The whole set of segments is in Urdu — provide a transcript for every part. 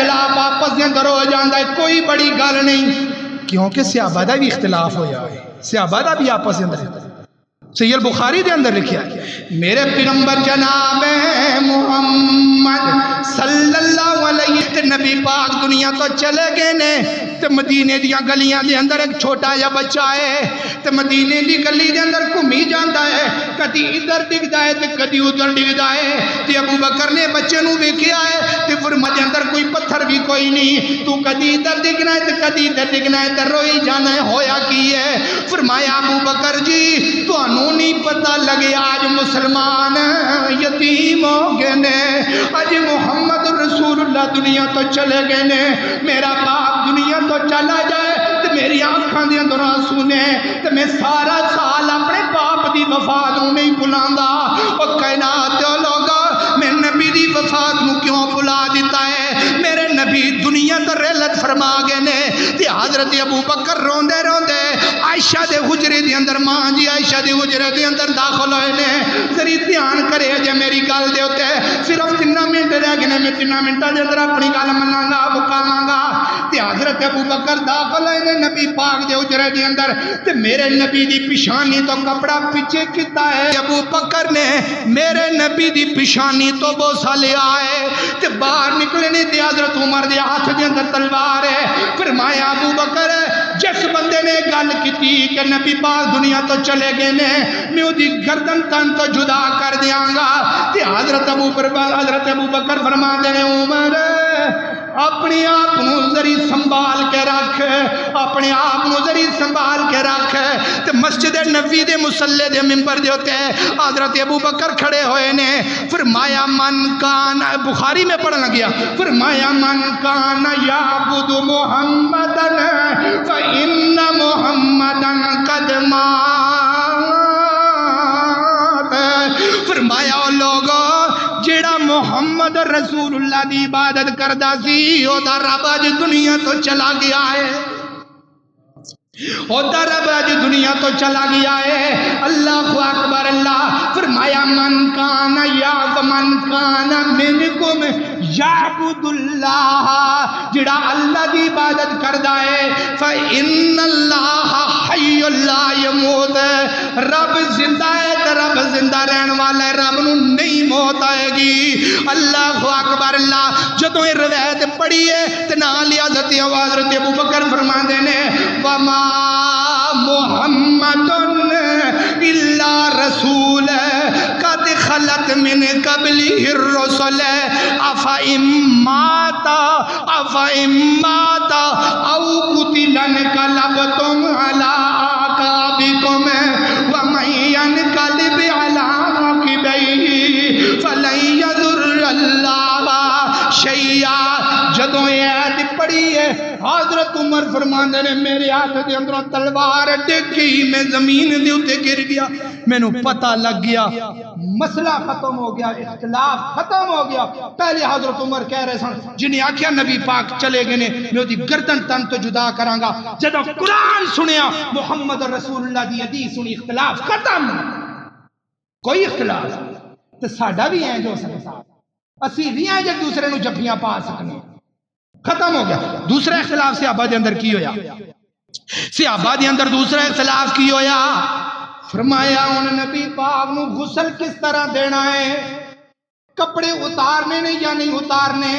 اختلاف آپس کے اندر ہو جاتا ہے، کوئی بڑی گل نہیں، کیونکہ صحابہ دا بھی اختلاف ہویا ہے، صحابہ دا بھی آپس کے اندر۔ صحیح البخاری دے اندر لکھیا ہے میرے پیغمبر جناب محمد صلی اللہ علیہ وسلم نبی پاک دنیا تو چلے گئے نے، تے مدینے دیاں گلیاں دے اندر ایک چھوٹا جا بچہ ہے، تے مدینے دی گلی دے اندر گھومی جاندا ہے، کدی ادھر ڈگدا ہے تے کدی ادھر ڈگدا ہے، تے ابو بکر نے بچے نو ویکھیا ہے تے فرمایا دے اندر کوئی پتھر بھی کوئی نہیں، تو کدی ادھر ڈگنا ہے تے کدی ادھر ڈگنا ہے تے روئی جانا ہے، ہویا کی ہے؟ فرمایا ابو بکر جی تانوں نہیں پتہ لگے آج مسلمان یتیم ہو گئے نے، آج محمد رسول اللہ دنیا تو چلے گئے نے، میرا باپ دنیا تو چلا جائے تو میری آنکھاں دے اندر آنسو نے، تو میں سارا سال اپنے باپ دی وفات نوں نہیں بھلاندا، او کائنات دے لوگا میں نبی دی وفات نوں کیوں بھلا دیتا ہے؟ میرے نبی دنیا تو رحلت فرما گئے نے، تے حضرت ابو بکر روندے روندے عائشہ دے حجرے دے اندر، ماں جی عائشہ دے حجرے دے اندر داخل ہوئے نے، ذری دھیان کرے جے میری گل دے ہوتے صرف 3 منٹ رہ گئے نے، میں 3 منٹاں دے اندر اپنی گل مناں گا مکاواں گا۔ تے حضرت ابو بکر داخل ہوئے نے نبی پاک دے حجرے دے اندر، تے میرے نبی دی پیشانی تو کپڑا پیچھے کیتا ہے، ابو بکر نے میرے نبی دی پیشانی تو بوسا لیا ہے، تے باہر نکلے نے تے حضرت عمر دے ہاتھ دے اندر تلوار ہے، فرمایا ابو بکر جس بندے نے گل کیتی کہ نبی پاک دنیا تو چلے گئے نے میں اودی گردن تن تو جدا کر دیاں گا، تے حضرت ابو بکر فرماندے نے عمر اپنی آپ نو ذری سنبھال کے رکھ، اپنے آپ نو ذری سنبھال کے رکھ۔ تے مسجد نبوی دے مصلی دے منبر دے ہوتے حضرت ابو بکر کھڑے ہوئے نے، فرمایا من کان، بخاری میں پڑھنا گیا، فرمایا من کان یعبد محمدن فإن محمدن قد مات، فرمایا او لوگو جیڑا محمد رسول اللہ دی عبادت کردہ سی او دا رب اج دنیا تو چلا گیا ہے، او دا رب اج دنیا تو چلا گیا ہے۔ اللہ اکبر، اللہ فرمایا من کان منکم یعبد اللہ، جڑا اللہ دی عبادت کردہ ہے، فإن اللہ حی لا یموت، رب زندہ ہے تو رب زندہ رہن والا ہے، رب نو نہیں موت آئے گی۔ اللہ اکبر، اللہ جدوں یہ روایت پڑھی ہے تے نال لیا حضرت ابو بکر فرماندے نے وما محمد الا رسول قد خلت من قبلہ الرسل افئن مات او قتل انقلبتم علی اعقابکم ومن ينقلب على عقبیہ فلن یضر اللہ شیئا۔ جدوں یہ آیت پڑھی ہے حضرت عمر فرماندے نے میرے ہاتھ دے اندروں تلوار ڈگی، میں زمین دے اوتے گر گیا، مینوں پتہ لگ گیا مسئلہ ختم ہو گیا، اختلاف ختم ہو گیا۔ پہلے حضرت عمر کہہ رہے سن جنہیں آکھیا نبی پاک چلے گئے نے میں دی گردن تن تو جدا کراں گا، جدوں قرآن سنیا محمد رسول اللہ دی حدیث سنی اختلاف ختم، کوئی اختلاف تو ساڈا بھی ہے جو سکتا، اسی بھی ہیں جب دوسرے نو جفیاں پا سکنے، ختم ہو گیا۔ دوسرا اختلاف صحابہ دے اندر کی ہویا؟ صحابہ دے اندر دوسرا اختلاف کی ہویا؟ فرمایا ان نبی پاک نو غسل کس طرح دینا ہے، کپڑے اتارنے نے یا نہیں اتارنے؟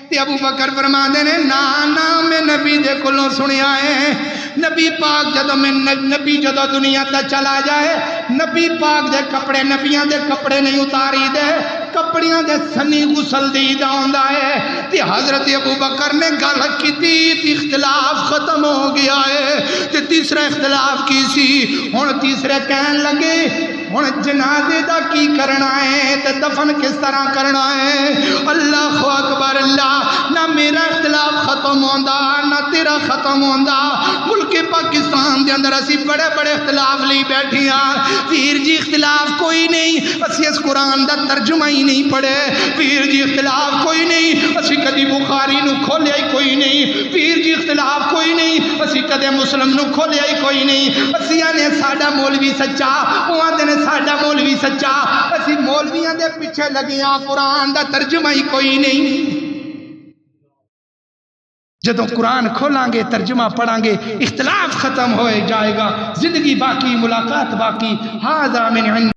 تے ابو بکر فرماندے نے نا میں نبی دے کولوں سنیا ہے، نبی پاک جدو دنیا تے چلا جائے نبی پاک دے کپڑے نبیاں دے کپڑے نہیں اتاری دے، کپڑیاں دے سنی غسل دی جاندا ہے۔ تے حضرت ابو بکر نے گل کیتی تے اختلاف ختم ہو گیا ہے۔ تے تیسرا اختلاف کی سی؟ ہن تیسرے کہن لگے ہن جنازے دا کی کرنا ہے تے دفن کس طرح کرنا ہے؟ اللہ اکبر، اللہ نہ میرا اختلاف ختم ہوندا نہ تیرا ختم ہوندا۔ ملک پاکستان دے اندر اسی بڑے بڑے اختلاف لی بیٹھی ہاں، پیر جی اختلاف کوئی نہیں، اسی اس قرآن دا ترجمہ ہی نہیں پڑھے، پیر جی اختلاف کوئی نہیں، اسی کدی بخاری نو کھولیا ہی کوئی نہیں، پیر جی اختلاف کوئی نہیں، اسی کدے مسلم نو کھولیا ہی کوئی نہیں، اسی نے ساڈا مولوی سچا، وہ آندے نے ساڈا مولوی سچا، اسی مولویاں دے پیچھے لگیاں، قرآن دا ترجمہ ہی کوئی نہیں۔ جدوں قرآن کھولیں گے ترجمہ پڑھیں گے اختلاف ختم ہو جائے گا، زندگی باقی، ملاقات باقی۔ ھذا من عند